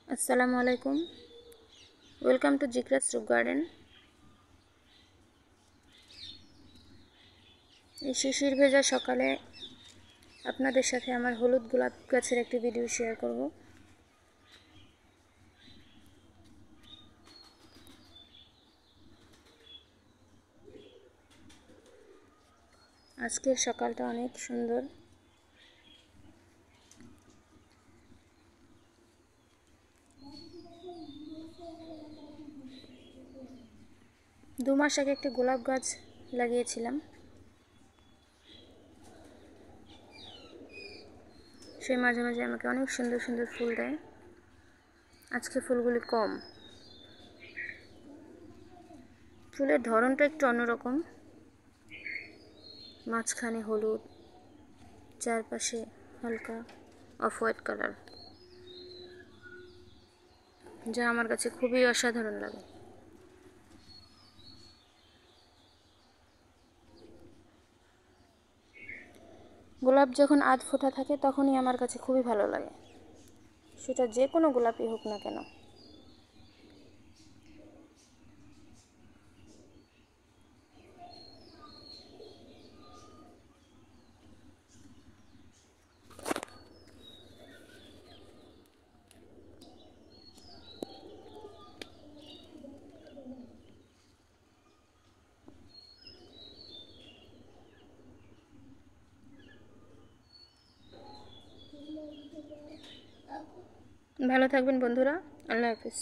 আসসালামু আলাইকুম। Welcome to জিকরাস রুপ গার্ডেন। এই শিশির ভেজা সকালে আপনাদের সাথে আমার হলুদ গোলাপ গাছের একটি ভিডিও শেয়ার করব। আজকের সকালটা অনেক সুন্দর। দু মাস আগে একটি গোলাপ গাছ লাগিয়েছিলাম, সে মাঝে মাঝে আমাকে অনেক সুন্দর সুন্দর ফুল দেয়। আজকে ফুলগুলি কম, ফুলের ধরনটা একটু অন্যরকম, মাঝখানে হলুদ, চারপাশে হালকা অফ হোয়াইট কালার, যা আমার কাছে খুবই অসাধারণ লাগে। গোলাপ যখন আধ ফোটা থাকে তখনই আমার কাছে খুবই ভালো লাগে, সেটা যে কোনো গোলাপই হোক না কেন। ভালো থাকবেন বন্ধুরা, আল্লাহ হাফিজ।